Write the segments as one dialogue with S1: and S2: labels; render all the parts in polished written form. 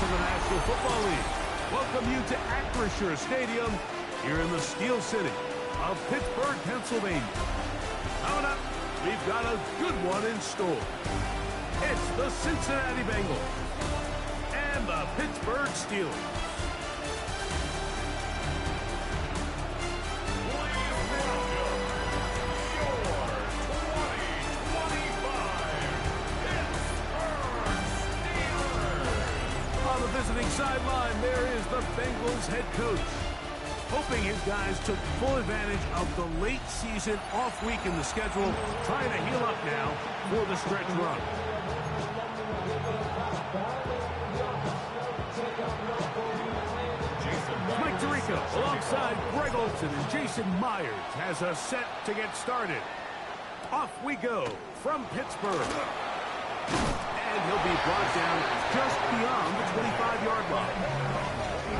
S1: of the National Football League welcome you to Acrisure Stadium here in the Steel City of Pittsburgh, Pennsylvania. Coming up, we've got a good one in store. It's the Cincinnati Bengals and the Pittsburgh Steelers. On the visiting sideline, there is the Bengals head coach, hoping his guys took full advantage of the late season off week in the schedule, trying to heal up now for the stretch run. Mike Tirico alongside Greg Olsen and Jason Myers has us set to get started. Off we go from Pittsburgh. And he'll be brought down just beyond the 25-yard line.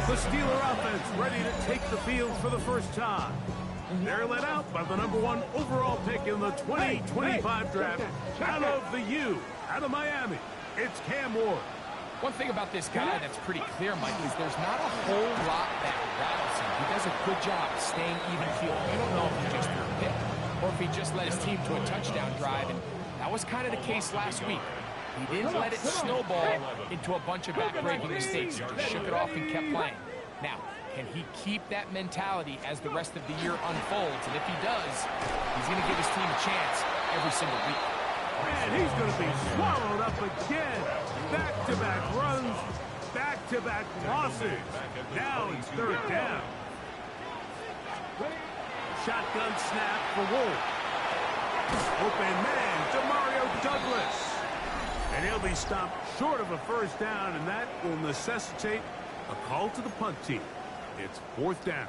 S1: The Steeler offense ready to take the field for the first time. They're led out by the #1 overall pick in the 2025 draft out of the U, out of Miami. It's Cam Ward.
S2: One thing about this guy that's pretty clear, Mike, is there's not a whole lot that rattles him. He does a good job staying even keel. You don't know if he just threw a pick or if he just led his team to a touchdown drive, and that was kind of the case last week. He didn't let it snowball into a bunch of back-breaking mistakes. He just shook it off and kept playing. Now, can he keep that mentality as the rest of the year unfolds? And if he does, he's going to give his team a chance every single week.
S1: And he's going to be swallowed up again. Back-to-back runs, back-to-back losses. Now it's third down. Shotgun snap for Wolf. Open man, Demario Douglas. And he'll be stopped short of a first down, and that will necessitate a call to the punt team. It's fourth down.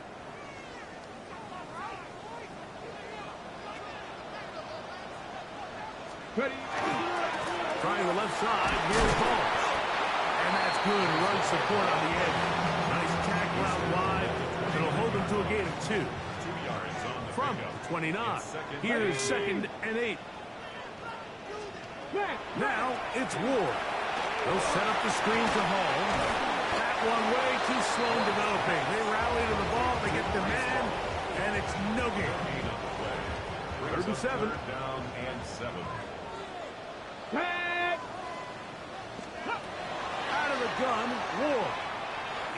S1: Ready. Trying the left side. Here's ball. And that's good run support on the edge. Nice tackle out wide. It'll hold them to a gain of 2. 2 yards on the from 29. Here's 2nd and 8. Now it's Ward. They'll set up the screen to Hall. That one way too slow in developing. They rally to the ball. They get the man. And it's no gain. 3rd and 7. Down and 7. Out of the gun, Ward.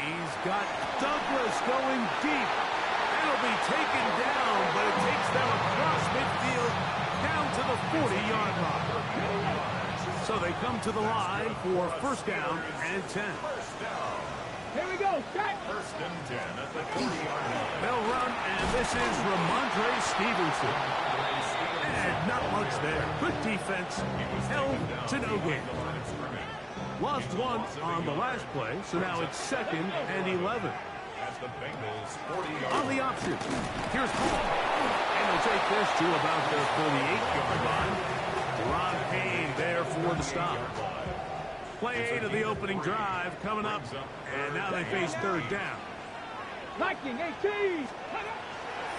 S1: He's got Douglas going deep. It'll be taken down, but it takes them across midfield down to the 40-yard line. So they come to the line for first down and 10.
S3: Here we go.
S4: First and 10 at the 40-yard line.
S1: They'll run, and this is Ramondre Stevenson. And not much there. Good defense. Held to no gain. Lost one on the last play, so now it's 2nd and 11.
S4: As the Bengals 40-yard
S1: on the option. Here's Paul. And they'll take this to about their 48-yard line. Ron Payne there for the stop. Play 8 of the opening drive coming up, and now they face third down.
S3: Liking 18.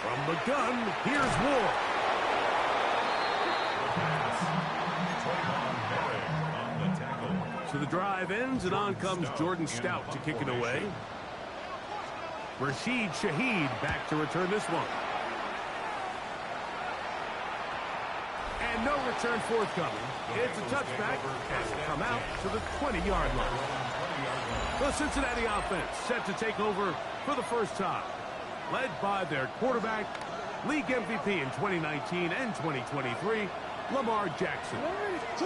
S1: From the gun, here's Ward. So the drive ends, and on comes Jordan Stout to kick it away. Rashid Shaheed back to return this one. And no return forthcoming. It's a touchback as they come out to the 20-yard line. The Cincinnati offense set to take over for the first time. Led by their quarterback, league MVP in 2019 and 2023, Lamar Jackson.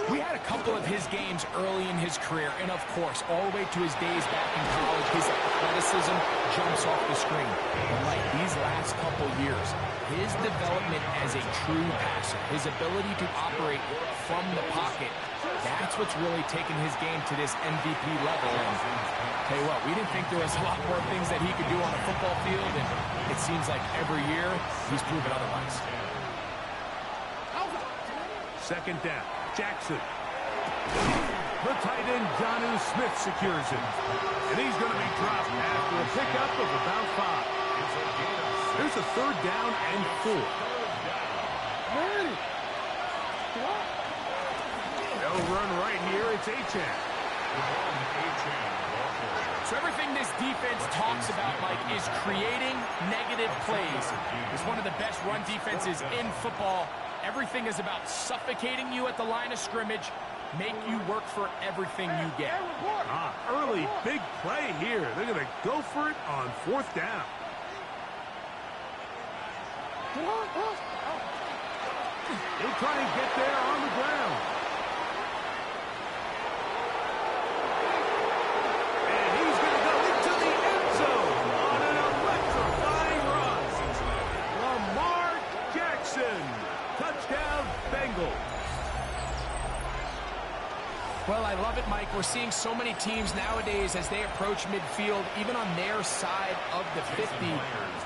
S2: We had a couple of his games early in his career, and of course, all the way to his days back in college, his athleticism jumps off the screen. But like these last couple years, his development as a true passer, his ability to operate from the pocket, that's what's really taken his game to this MVP level. And tell you what, we didn't think there was a lot more things that he could do on a football field, and it seems like every year he's proven otherwise.
S1: 2nd down, Jackson. The tight end, Jonnu Smith, secures it. And he's going to be dropped after a pickup of about 5. There's a 3rd down and 4. They'll run right here. It's Achane.
S2: So everything this defense talks about, Mike, is creating negative plays. It's one of the best run defenses in football. Everything is about suffocating you at the line of scrimmage, make you work for everything you get.
S1: Early big play here. They're going to go for it on 4th down. They try and get there on the ground. And he's going to go into the end zone on an electrifying run. Lamar Jackson. Touchdown, Bengals.
S2: Well, I love it, Mike. We're seeing so many teams nowadays as they approach midfield, even on their side of the 50,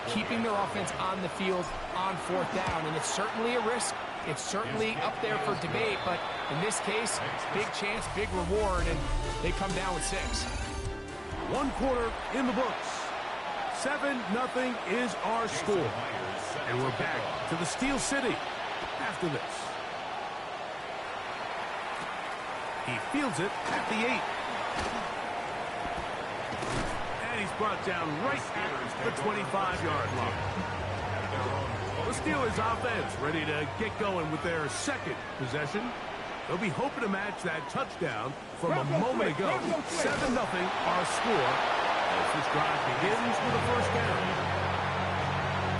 S2: keeping their offense on the field on 4th down. And it's certainly a risk. It's certainly up there for debate, but in this case, big chance, big reward, and they come down with 6.
S1: 1 quarter in the books. 7-0 is our score. And we're back to the Steel City after this. He fields it at the 8. And he's brought down right at the 25-yard line. The Steelers offense ready to get going with their 2nd possession. They'll be hoping to match that touchdown from a moment ago. 7-0 our score as this drive begins with a 1st down.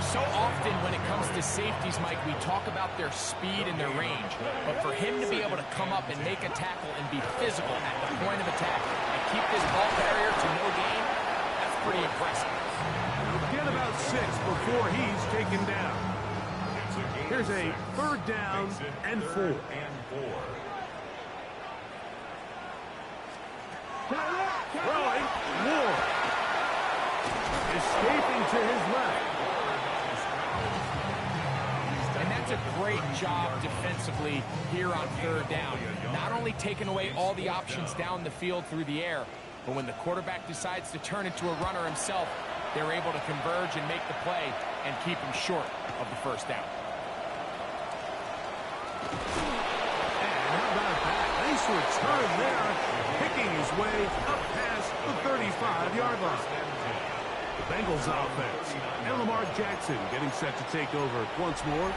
S2: So often when it comes to safeties, Mike, we talk about their speed and their range. But for him to be able to come up and make a tackle and be physical at the point of attack and keep this ball carrier to no gain, that's pretty impressive.
S1: He'll get about 6 before he's taken down. Here's a 3rd down and 4. Throwing, Ward. Escaping to his left.
S2: And that's a great job defensively here on 3rd down. Not only taking away all the options down the field through the air, but when the quarterback decides to turn into a runner himself, they're able to converge and make the play and keep him short of the 1st down.
S1: And how about that? Nice return there, picking his way up past the 35-yard line. The Bengals offense and Lamar Jackson getting set to take over once more.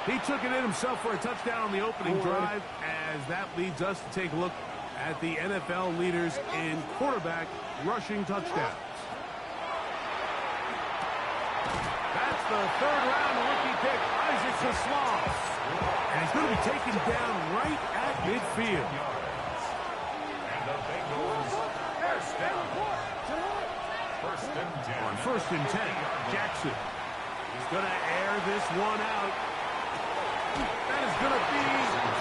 S1: He took it in himself for a touchdown on the opening drive, as that leads us to take a look at the NFL leaders in quarterback rushing touchdowns. That's the 3rd-round rookie pick, Isaac Haslam. And he's going to be taken down right at midfield.
S4: And the Bengals first down. 1st and 10.
S1: On 1st and 10, Jackson. He's going to air this one out. That is going to be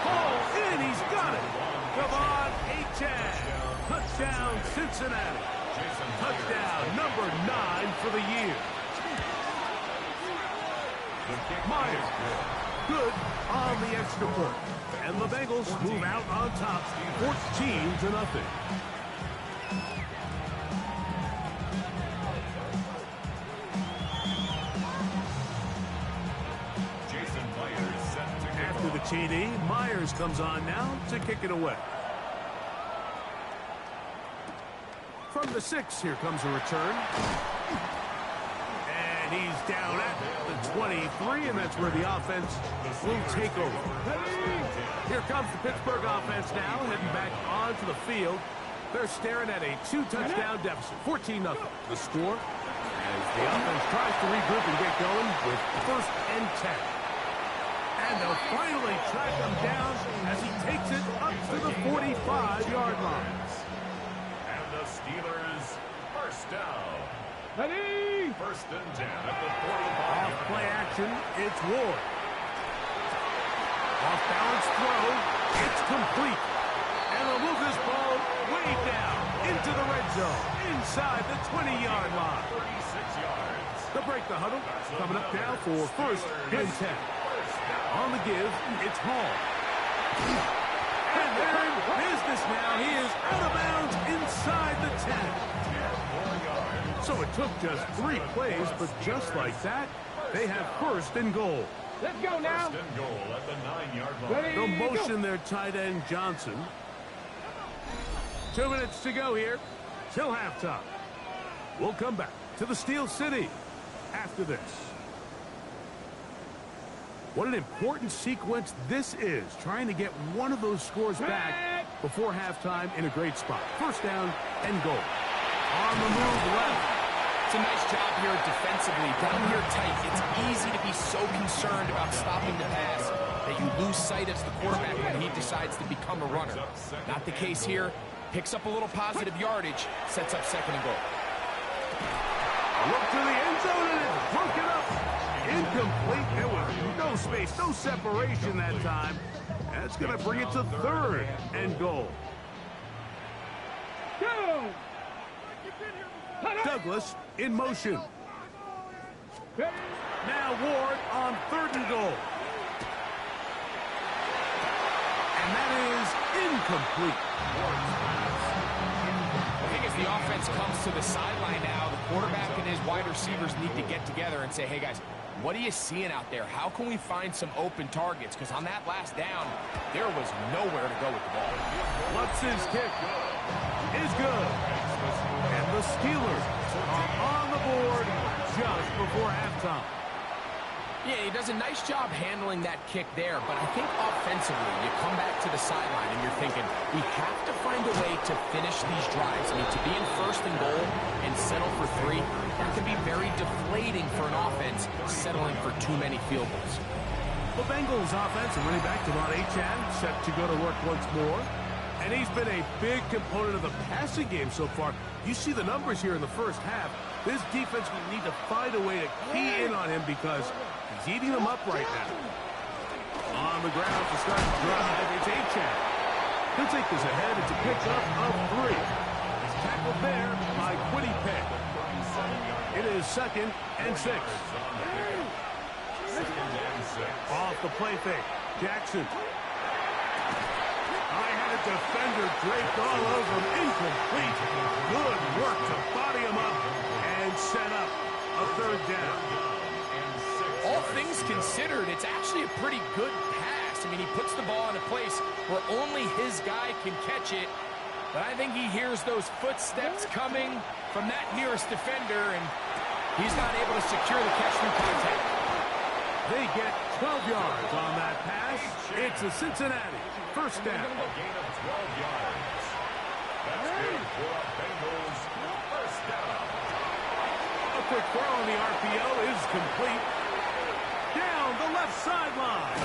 S1: hauled in. He's got it. Come on, A-10. Touchdown, Cincinnati. Touchdown, number 9 for the year. Myers, good on the extra point. And the Bengals move out on top, 14-0. After the TD, Myers comes on now to kick it away. From the 6, here comes a return. And he's down at the 23, and that's where the offense will take over. Here comes the Pittsburgh offense now, heading back onto the field. They're staring at a 2-touchdown deficit, 14-0. The score as the offense tries to regroup and get going with 1st and 10. And they'll finally track him down as he takes it up to the 45-yard line.
S4: And the Steelers 1st down.
S3: Ready?
S4: 1st and 10 at the 45.
S1: Off play action, it's Ward. Off balance throw, it's complete. And they'll move this ball way down into the red zone, inside the 20-yard line.
S4: 36 yards.
S1: They'll break the huddle, coming up now for 1st and 10. On the give, it's Hall. And they're in business now. He is out of bounds inside the 10. So it took just 3 plays, but just like that, they have 1st and goal.
S3: Let's go now.
S4: 1st and goal at the 9-yard line.
S3: Ready?
S1: They'll motion their tight end Johnson. 2 minutes to go here till halftime. We'll come back to the Steel City after this. What an important sequence this is, trying to get one of those scores back before halftime in a great spot. First down and goal. On the move left.
S2: It's a nice job here defensively. Down here tight, it's easy to be so concerned about stopping the pass that you lose sight as the quarterback when he decides to become a runner. Not the case here. Picks up a little positive yardage, sets up second and goal.
S1: A look to the end zone, and it's broken up. Incomplete. There was no space, no separation that time. That's going to bring it to third and goal. Douglas in motion. Now Ward on third and goal. And that is incomplete.
S2: I think as the offense comes to the sideline now, the quarterback and his wide receivers need to get together and say, hey guys, what are you seeing out there? How can we find some open targets? Because on that last down, there was nowhere to go with the ball.
S1: Lutz's kick is good. And the Steelers are on the board just before halftime.
S2: Yeah, he does a nice job handling that kick there, but I think offensively, you come back to the sideline and you're thinking, we have to find a way to finish these drives. I mean, to be in first and goal and settle for 3, that can be very deflating for an offense settling for too many field goals.
S1: The Bengals offense and running back Devon Achane set to go to work once more. And he's been a big component of the passing game so far. You see the numbers here in the first half. This defense will need to find a way to key in on him because he's eating them up right now. On the ground to start the drive, it's Achane. He'll take this ahead. It's a pickup of 3. He's tackled there by Quiddy Peck. It is second and 6. Off the play fake. Jackson. I had a defender draped all over him. Incomplete. Good work to body him up and set up a third down.
S2: All things considered, it's actually a pretty good pass. I mean, he puts the ball in a place where only his guy can catch it. But I think he hears those footsteps coming from that nearest defender, and he's not able to secure the catch through contact.
S1: They get 12 yards on that pass. It's a Cincinnati first down.
S4: A gain of 12 yards. That's good for a Bengals first down.
S1: A quick throw on the RPO is complete. Down the left sideline.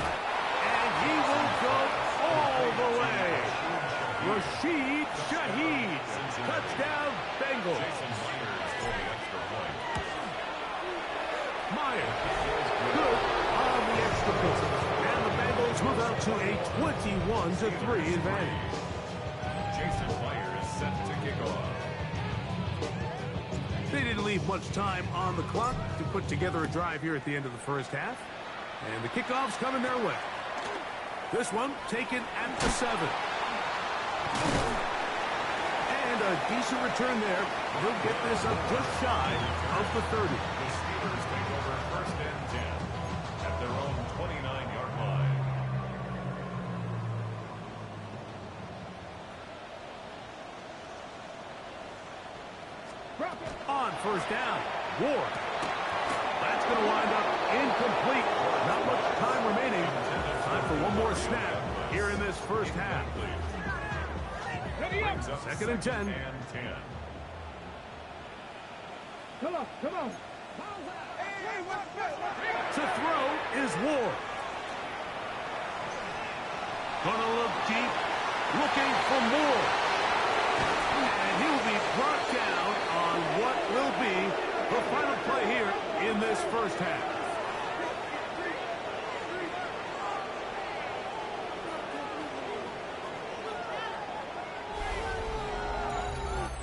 S1: And he will go all the way. Rashid Shaheed. Touchdown, Bengals.
S4: Jason Myers for the extra point.
S1: Myers. Good on the extra point. And the Bengals move out to a 21-3 advantage.
S4: Jason Myers set to kick off.
S1: They didn't leave much time on the clock to put together a drive here at the end of the first half. And the kickoff's coming their way. This one taken at the 7. And a decent return there. He'll get this up just shy of the 30.
S4: The Steelers take over first and 10 at their own 29-yard line.
S1: On first down, Ward. That's going to wind up incomplete. Not much time remaining. Time for one more snap here in this first half.
S4: Brings up
S1: Second and 10.
S3: Come on, come on.
S1: To throw is Ward. Gonna look deep, looking for more. And he'll be brought down on what will be the final play here in this first half.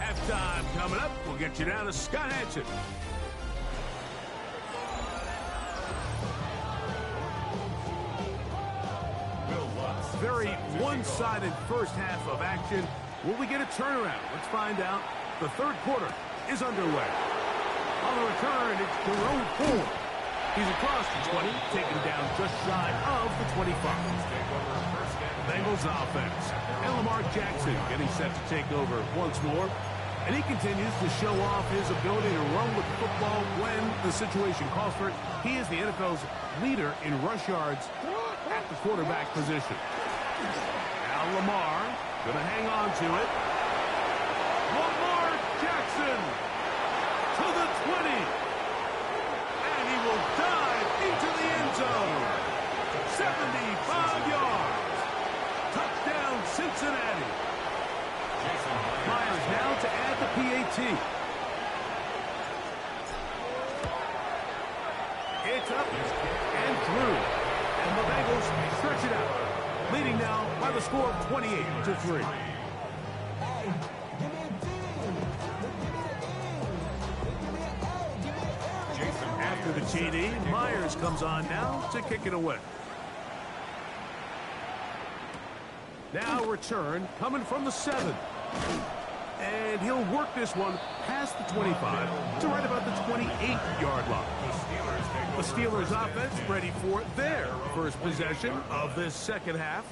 S1: Halftime coming up. We'll get you down to Scott Hansen. Very one-sided first half of action. Will we get a turnaround? Let's find out. The third quarter is underway. On the return, it's Jerome Ford. He's across the 20, taken down just shy of the 25.
S4: Take over first and
S1: Bengals offense. And Lamar Jackson getting set to take over once more. And he continues to show off his ability to run with the football when the situation calls for it. He is the NFL's leader in rush yards at the quarterback position. Now Lamar going to hang on to it. Lamar Jackson to the 20. And he will dive into the end zone. 75 yards. Touchdown, Cincinnati. Myers now to add the PAT. It's up and through. And the Bengals stretch it out. Leading now by the score of 28-3. After the TD, Myers comes on now to kick it away. Now return coming from the 7. And he'll work this one past the 25 to right about the 28-yard line. The Steelers offense ready for their first possession of this second half.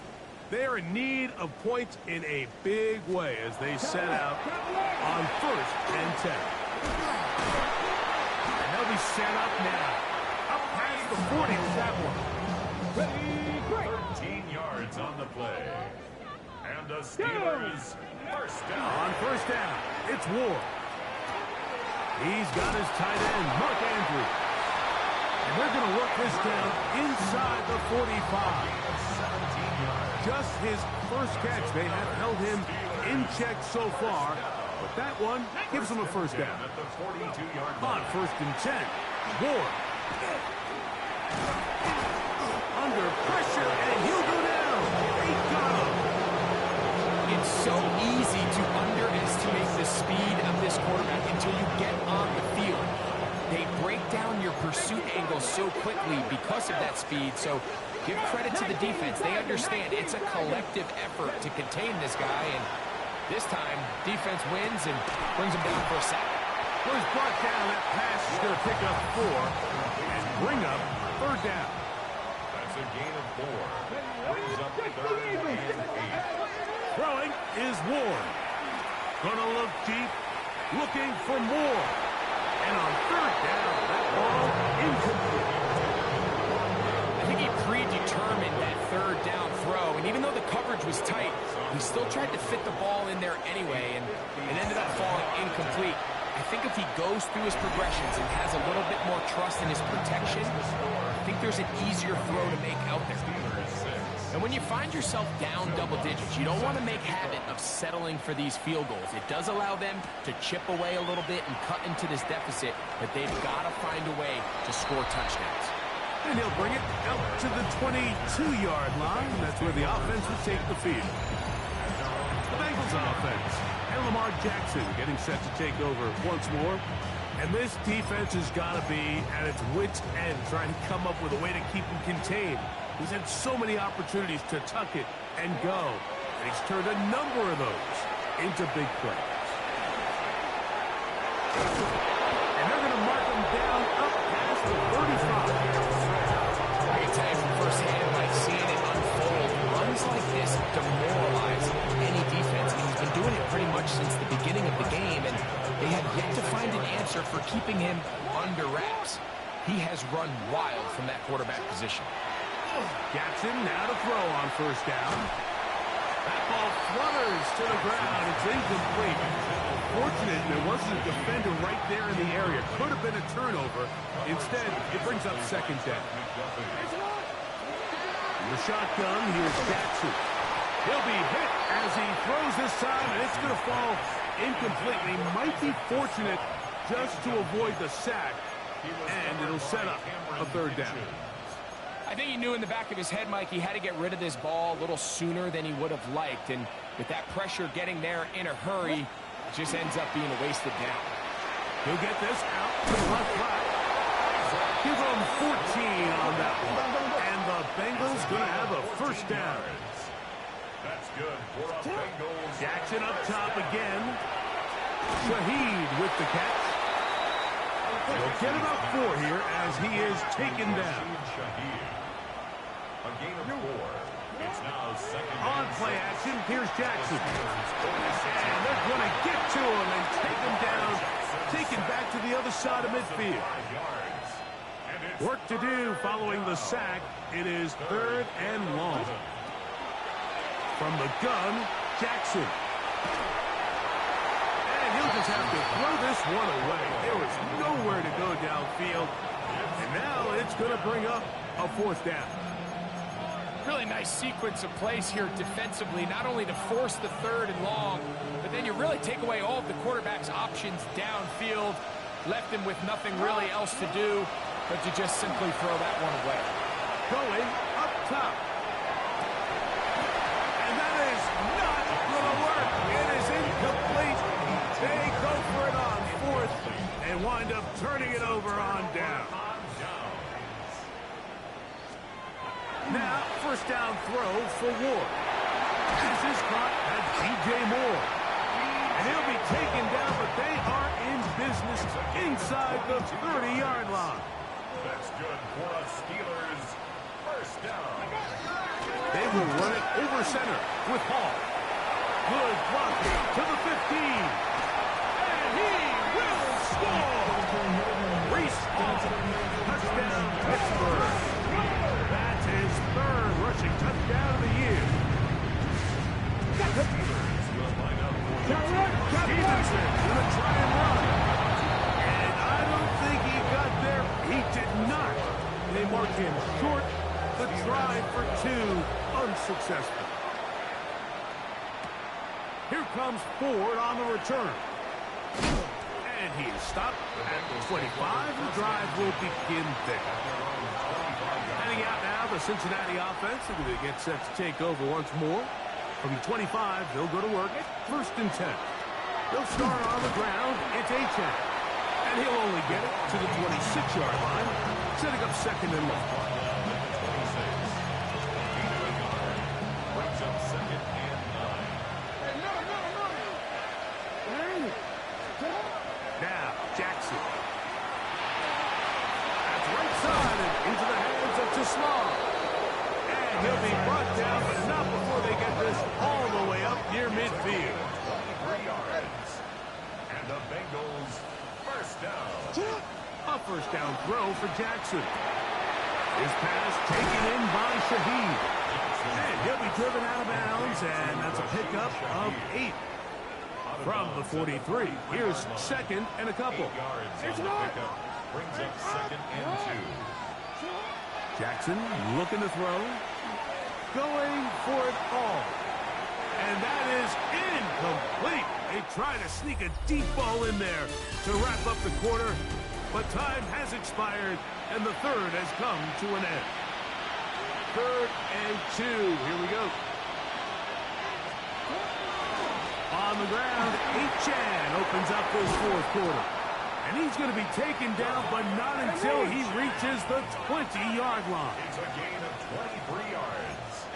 S1: They are in need of points in a big way as they set out on 1st and 10. And they'll be set up now. Up past the 40 with that one.
S4: 13 yards on the play. And the Steelers first down.
S1: On first down, it's Ward. He's got his tight end, Mark Andrews. And they're going to work this down inside the 45. Just his first catch. They have held him in check so far. But that one gives him a first down.
S4: At the 42-yard line.
S1: On 1st and 10, Ward. Under pressure, and he'll go down. He got him.
S2: It's so easy to underestimate the speed of this quarterback until you get on the field. They break down your pursuit angle so quickly because of that speed. So give credit to the defense. They understand it's a collective effort to contain this guy. And this time, defense wins and brings him down for a sack.
S1: Well, he's brought down. That pass is going to pick up 4 and bring up 3rd down.
S4: That's a gain of 4. Brings up 3rd and 8.
S1: Throwing is Ward. Gonna look deep, looking for more. And on 3rd down, that ball incomplete.
S2: I think he predetermined that 3rd down throw, and even though the coverage was tight, he still tried to fit the ball in there anyway, and it ended up falling incomplete. I think if he goes through his progressions and has a little bit more trust in his protection, I think there's an easier throw to make out there. And when you find yourself down double digits, you don't want to make habit of settling for these field goals. It does allow them to chip away a little bit and cut into this deficit, but they've got to find a way to score touchdowns.
S1: And he'll bring it out to the 22-yard line. That's where the offense will take the field. The Bengals offense. And Lamar Jackson getting set to take over once more. And this defense has got to be at its wits' end, trying to come up with a way to keep him contained. He's had so many opportunities to tuck it and go. And he's turned a number of those into big plays. And they're going to mark him down up past the 35.
S2: I can tell you from firsthand, like seeing it unfold, runs like this demoralize any defense. And he's been doing it pretty much since the beginning of the game, and they have yet to find an answer for keeping him under wraps. He has run wild from that quarterback position.
S1: Jackson now to throw on 1st down. That ball flutters to the ground. It's incomplete. Fortunate there wasn't a defender right there in the area. Could have been a turnover. Instead, it brings up 2nd down. In the shotgun, here's Jackson. He'll be hit as he throws this time, and it's going to fall incomplete. He might be fortunate just to avoid the sack, and it'll set up a 3rd down.
S2: I think he knew in the back of his head, Mike, he had to get rid of this ball a little sooner than he would have liked. And with that pressure getting there in a hurry, it just ends up being a wasted down.
S1: He'll get this out to the left flat. Give him 14 on that one. And the Bengals going to have a 1st down.
S4: That's good for the Bengals.
S1: Jackson up top again. Shaheed with the catch. He'll get about 4 here as he is taken down.
S4: A gain of 4. It's now second
S1: On
S4: and
S1: play
S4: 6.
S1: action, here's Jackson. And they're going to get to him and take him down, taken back to the other side of midfield.
S4: 5 yards. And it's
S1: Work to do following the sack. It is 3rd and long. From the gun, Jackson. And he'll just have to throw this one away. There was nowhere to go downfield. And now it's going to bring up a 4th down.
S2: Really nice sequence of plays here defensively, not only to force the 3rd and long, but then you really take away all of the quarterback's options downfield, left him with nothing really else to do but to just simply throw that one away.
S1: Going up top. And that is not going to work. It is incomplete. They go for it on 4th and wind up turning it over on down. Now, 1st down throw for Ward. This is caught at DJ Moore. And he'll be taken down, but they are in business inside the 30-yard line.
S4: That's good for a Steelers 1st down.
S1: They will run it over center with Hall. Good blocking to the 15. And he will score. Reese Hall. Touchdown, Pittsburgh. That's his 3rd rushing touchdown of the year. Stevenson going to try and run. And I don't think he got there. He did not. They marked him short. The try for 2, unsuccessful. Here comes Ford on the return. And he is stopped at 25. The drive will begin there. Heading out now, the Cincinnati offense. They're going to get set to take over once more. From the 25, they'll go to work. 1st and 10. They'll start on the ground. It's Achane. And he'll only get it to the 26-yard line, setting up 2nd and long.
S4: Brings up 2nd and 9.
S1: Now, Jackson. That's right side and into the hands of Tislar. And he'll be brought down, but not before they get this all the way up near midfield.
S4: 23 yards. And the Bengals 1st down.
S1: A 1st down throw for Jackson. His pass taken in by Shaheed. And he'll be driven out of bounds, and that's a pickup of 8. From the 43, here's 2nd and a couple.
S4: 8 yards on the pickup. Brings up 2nd and 2.
S1: Jackson looking to throw. Going for it all. And that is incomplete. They try to sneak a deep ball in there to wrap up the quarter, but time has expired, and the 3rd has come to an end. 3rd and 2. Here we go. On the ground, Achane opens up this 4th quarter. And he's going to be taken down, but not until he reaches the 20-yard line.
S4: It's a gain of 23 yards.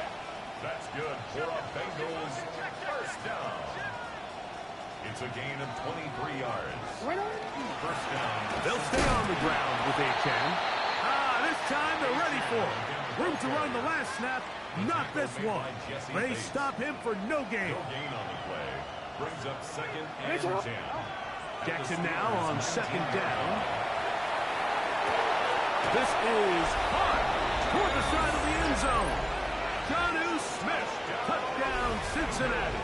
S4: That's good for a Bengals 1st down. It's a gain of 23 yards. 1st down.
S1: They'll stay on the ground with Achane. This time they're ready for it. Room to run the last snap, not this one. They stop him for no gain.
S4: No gain on the play. Brings up 2nd and 10.
S1: Jackson now on 2nd down. This is hard toward the side of the end zone. Jonnu Smith, touchdown Cincinnati.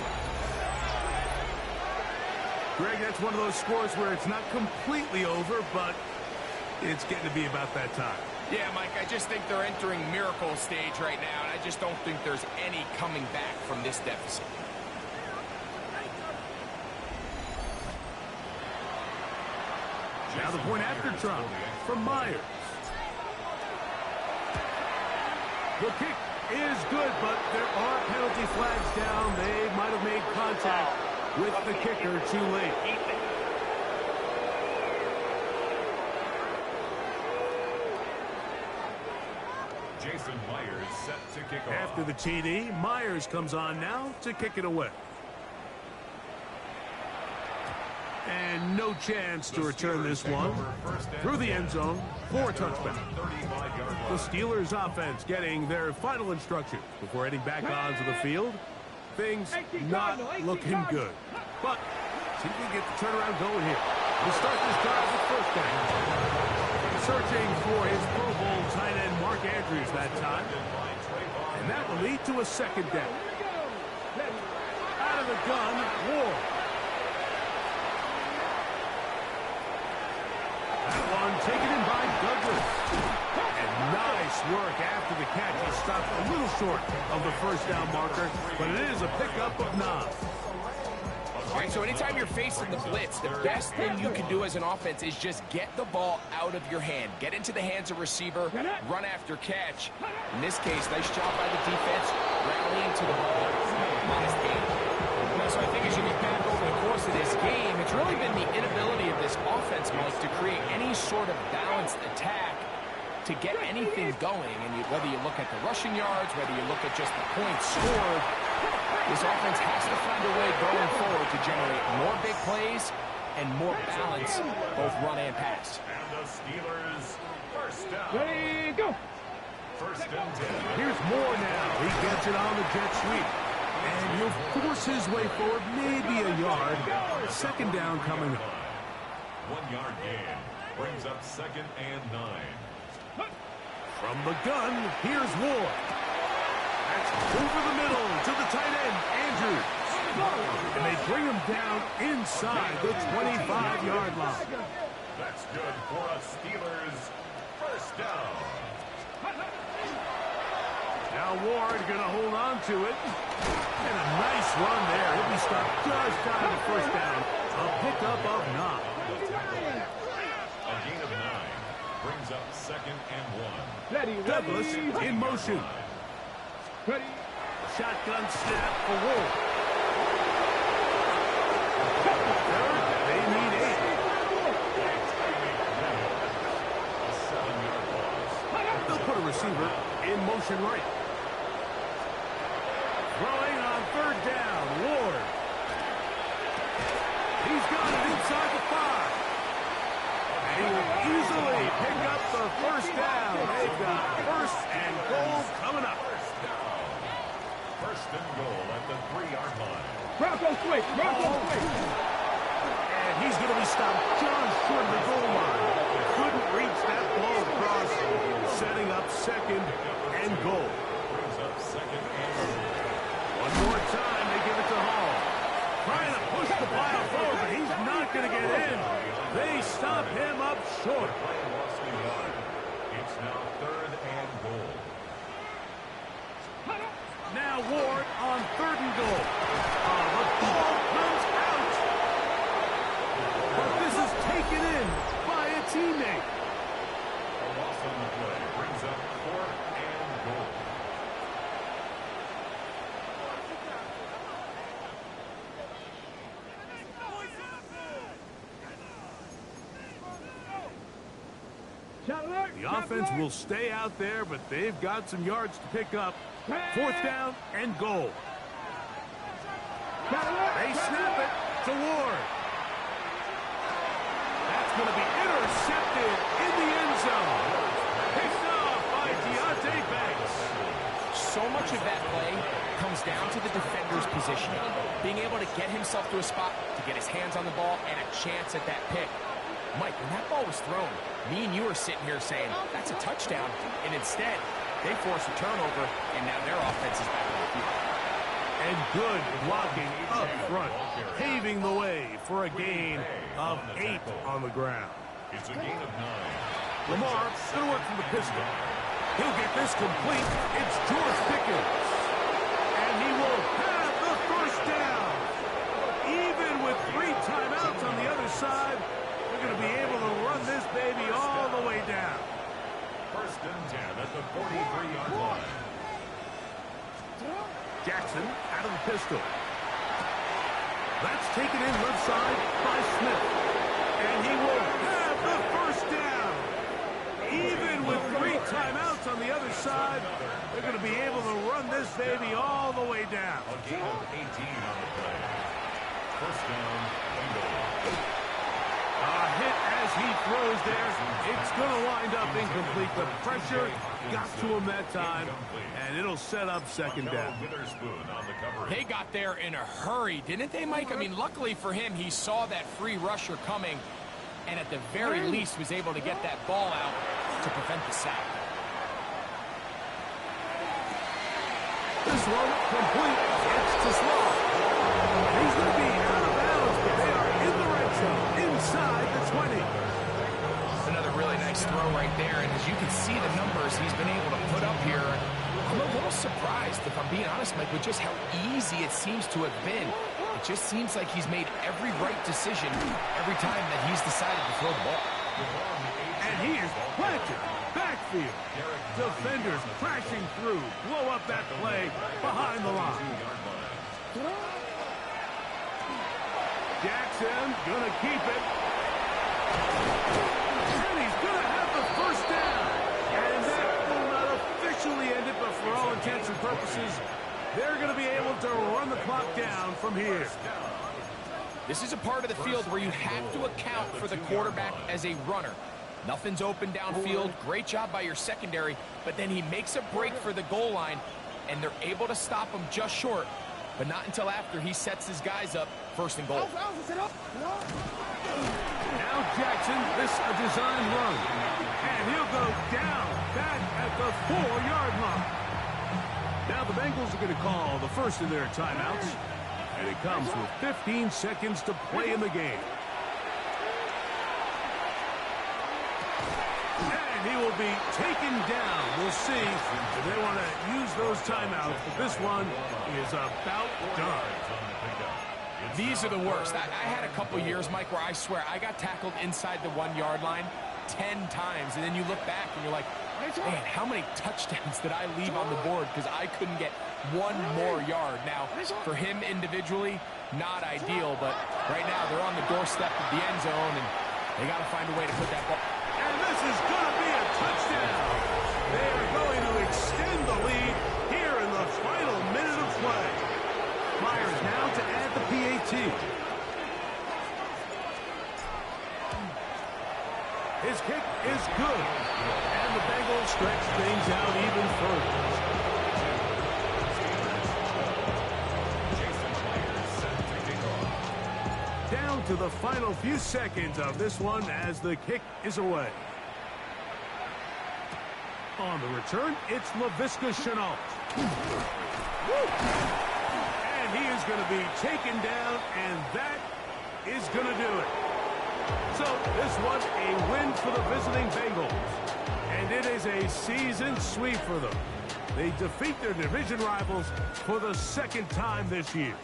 S1: Greg, that's one of those scores where it's not completely over, but it's getting to be about that time.
S2: Yeah, Mike, I just think they're entering miracle stage right now, and I just don't think there's any coming back from this deficit.
S1: Now the point after try from Myers. The kick is good, but there are penalty flags down. They might have made contact with the kicker too late.
S4: Jason Myers set to kick off.
S1: After the TD, Myers comes on now to kick it away. And no chance to return this one. Through the end zone for a touchback. The Steelers offense getting their final instructions before heading back onto the field. Things not looking good. But see if we can get the turnaround going here. We'll start this drive with first down. Searching for his Pro Bowl tight end Mark Andrews that time. And that will lead to a second down. Out of the gun, Ward. That one taken in by Douglas. And nice work after the catch. He stopped a little short of the first down marker, but it is a pickup of 9.
S2: All right, so anytime you're facing the blitz, the best thing you can do as an offense is just get the ball out of your hand. Get into the hands of receiver, run after catch. In this case, nice job by the defense, rallying to the ball last game. So I think as you look back over the course of this game, it's really been the inability of this offense, Mike, to create any sort of balanced attack to get anything going. And whether you look at the rushing yards, whether you look at just the points scored, this offense has to find a way going forward to generate more big plays and more balance, both run and pass.
S4: And the Steelers, first down.
S3: Ready, go.
S4: First and 10.
S1: Here's Moore now. He gets it on the jet sweep. And he'll force his way forward, maybe a yard. Second down coming up.
S4: 1 yard gain brings up second and 9.
S1: From the gun, here's Ward. That's over the middle to the tight end, Andrews. And they bring him down inside the 25-yard line.
S4: That's good for a Steelers first down.
S1: Now Ward going to hold on to it. And a nice run there. He'll be stopped just shy of the first down. A pickup of 9.
S4: A gain of 9 brings up second and 1.
S3: Ready,
S1: Douglas in motion.
S3: Ready.
S1: Shotgun snap for Ward. Third, they need 8.
S4: A 7-yard loss.
S1: They'll put a receiver in motion right. Throwing on third down, Ward. He's got it inside the 5. And he will easily pick up the first down. They've got first and goal coming up.
S4: First and goal at the 3-yard line.
S3: Bronco switch. Bronco switch.
S1: And he's going to be stopped just short of the goal line. Couldn't reach that ball across, setting up second and goal.
S4: Brings up second and goal.
S1: One more time, they give it to Hall. Trying to push the pile forward, but he's not going to get in. They stop him up short.
S4: Lost a yard. It's now third and goal.
S1: Now Ward on third and goal. The ball comes out. But this is taken in by a teammate.
S4: A loss on the play brings up fourth and goal.
S3: Shot alert.
S1: The offense will stay out there, but they've got some yards to pick up. Fourth down and goal.
S3: Shot alert.
S1: They snap it to Ward. That's going to be intercepted in the end zone. Picked off by Deontay Banks.
S2: So much of that play comes down to the defender's positioning. Being able to get himself to a spot, to get his hands on the ball, and a chance at that pick. Mike, when that ball was thrown, me and you were sitting here saying, that's a touchdown. And instead, they force a turnover, and now their offense is back on the field.
S1: And good blocking up front, paving the way for a gain of 8 on the ground.
S4: It's a gain of 9.
S1: Lamar going to work from the pistol. He'll get this complete. It's George Pickens. And he will have the first down. Even with 3 timeouts on the other side, they're going to be able to run this baby all the way down.
S4: First and 10 at the 43-yard line.
S1: Jackson out of the pistol. That's taken in left side by Smith. And he will have the first down. Even with 3 timeouts on the other side, they're going to be able to run this baby all the way down.
S4: A gain of 18 on the play. First down and goal.
S1: Hit as he throws there. It's going to wind up incomplete. The pressure got to him that time, and it'll set up second down.
S2: They got there in a hurry, didn't they, Mike? I mean, luckily for him, he saw that free rusher coming, and at the very least was able to get that ball out to prevent the sack.
S1: This one complete. It's to Slow. He's going to be out of bounds, but they are in the red zone, inside the 20.
S2: Another really nice throw right there, and as you can see the numbers he's been able to put up here, I'm a little surprised, if I'm being honest, Mike, with just how easy it seems to have been. It just seems like he's made every right decision every time that he's decided to throw the ball.
S1: And he is planted. Backfield. Defenders crashing through. Blow up that play behind the line. Jackson gonna keep it. And he's gonna have the first down. And that will not officially end it, but for all intents and purposes, they're gonna be able to run the clock down from here.
S2: This is a part of the field where you have to account for the quarterback as a runner. Nothing's open downfield. Great job by your secondary, but then he makes a break for the goal line, and they're able to stop him just short, but not until after he sets his guys up first and goal.
S1: Now Jackson, this a design run, and he'll go down back at the 4-yard line. Now the Bengals are going to call the first of their timeouts, and it comes with 15 seconds to play in the game. And he will be taken down. We'll see if they want to use those timeouts, but this one is about done.
S2: These are the worst. I had a couple years, Mike, where I swear I got tackled inside the 1-yard line 10 times, and then you look back and you're like, man, how many touchdowns did I leave on the board because I couldn't get one more yard? Now, for him individually, not ideal, but right now they're on the doorstep of the end zone, and they got to find a way to put that ball.
S1: And this is going to be a touchdown. They are going to extend the lead here in the final minute of play. Myers now to add the PAT. His kick is good. And the Bengals stretch things out even further. Down to the final few seconds of this one as the kick is away. On the return, it's Laviska Shenault. And he is going to be taken down, and that is going to do it. So this was a win for the visiting Bengals. And it is a season sweep for them. They defeat their division rivals for the second time this year.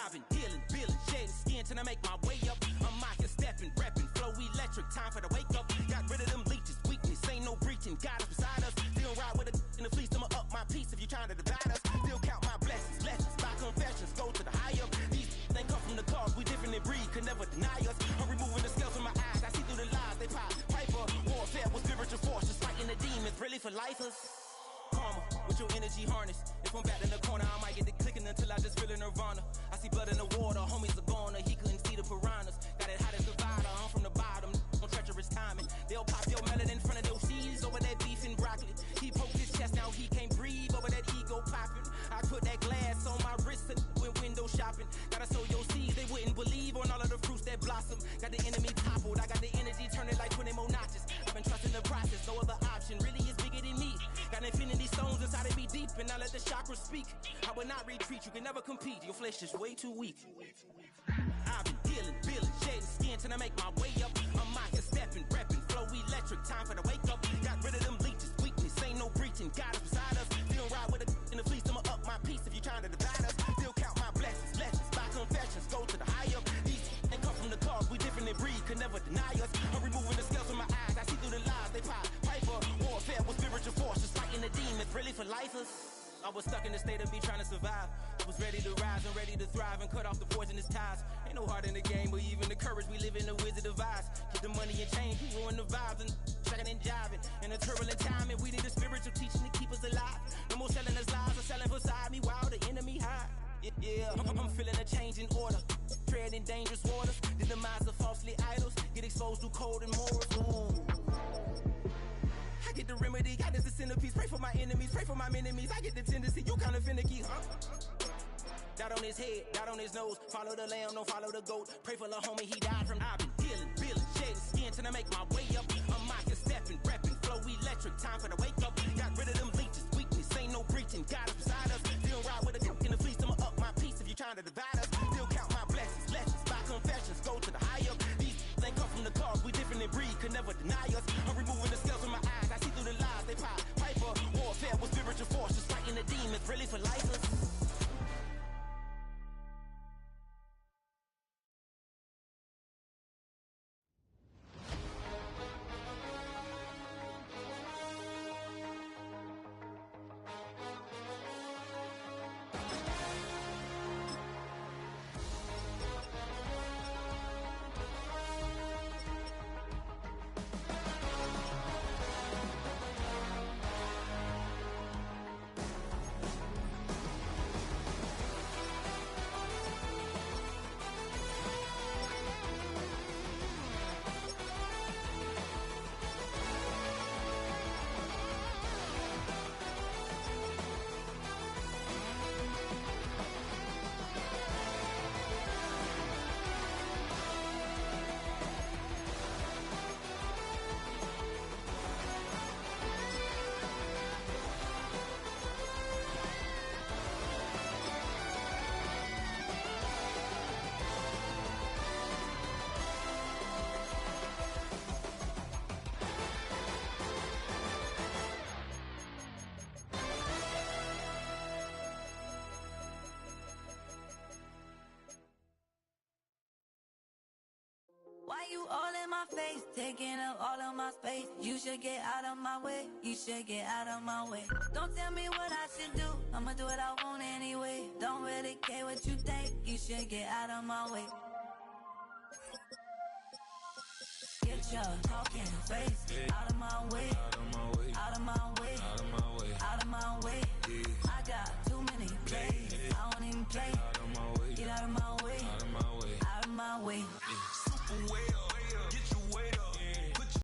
S5: I've been dealing, feeling, shedding skin till I make my way up. I'm out here stepping, repping, flow electric, time for the wake up. Got rid of them leeches, weakness, ain't no breaching. God is beside us, still ride with a in the fleece. I'ma up my piece if you trying to divide us. Still count my blessings, lessons, my confessions, go to the high up. These they come from the cause, we different in breed, could never deny us. I'm removing the scales from my eyes, I see through the lies they pop. Piper, warfare with spiritual force, just fighting the demons, really for lifers. Karma, with your energy harness. If I'm back in the corner, I might get the clicking until I just feel a nirvana. I see blood in the water, homies are gone, he couldn't see the piranhas. Got it hot as Nevada, I'm from the bottom, no treacherous timing. They'll pop your melon in front of those seeds over that beef and broccoli. He poked his chest, now he can't breathe over that ego popping. I put that glass on my wrist and went window shopping. Gotta sow your seeds, they wouldn't believe on all of the fruits that blossom. Got the enemy toppled, I got the energy turning like 20 more notches. I've been trusting the process, no other option really is bigger than me. Got infinity stones inside of me deep, and I let the chakras speak. I will not retreat, you can never compete, your flesh is way too weak. I've been dealing, feeling, shedding skin till I make my way up. I'm out here stepping, repping, flow electric, time for the wake up. Got rid of them leeches, weakness, ain't no breaching, God is beside us. Still ride with a in the fleece, I'ma up my piece if you trying to divide us. Still count my blessings, lessons, my confessions, go to the high up. These they come from the cause, we different in breed, could never deny us. I'm removing the scales from my eyes, I see through the lies they pop. Piper, warfare with spiritual force, just fighting the demons, really for lifers. I was stuck in the state of me trying to survive. I was ready to rise and ready to thrive and cut off the poisonous ties. Ain't no heart in the game, but even the courage we live in, the wizard of Oz. Get the money and change, we ruin the vibes and shucking and jiving. In a turbulent time, and we need a spiritual teaching to keep us alive. No more selling us lies or selling beside me while the enemy hide. Yeah, I'm feeling a change in order. Treading dangerous waters. The demise of falsely idols. Get exposed to cold and morals. Ooh. I get the remedy. God is the centerpiece. Pray for my enemies. Pray for my enemies. I get the tendency. You kind of finicky, huh? Dot on his head, dot on his nose. Follow the lamb, don't follow the goat. Pray for the homie, he died from. I've been dealing, shedding skin till I make my way up. I'm mocking, stepping, repping, flow electric. Time for the wake up. Got rid of them leeches, weakness, ain't no breaching. God is beside us. Still ride with a cook in the fleece. I'ma up my piece if you trying to divide us. Still count my blessings, lessons, by confessions, go to the high up. These ain't come from the cars, we different in breed, could never deny us. I'm removing the scales from my eyes, I see through the lies, they pop. Piper, warfare with spiritual force, just fighting the demons, really for lifers.
S6: Why you all in my face, taking up all of my space? You should get out of my way, you should get out of my way. Don't tell me what I should do, I'ma do what I want anyway. Don't really care what you think, you should get out of my way. Get your talking face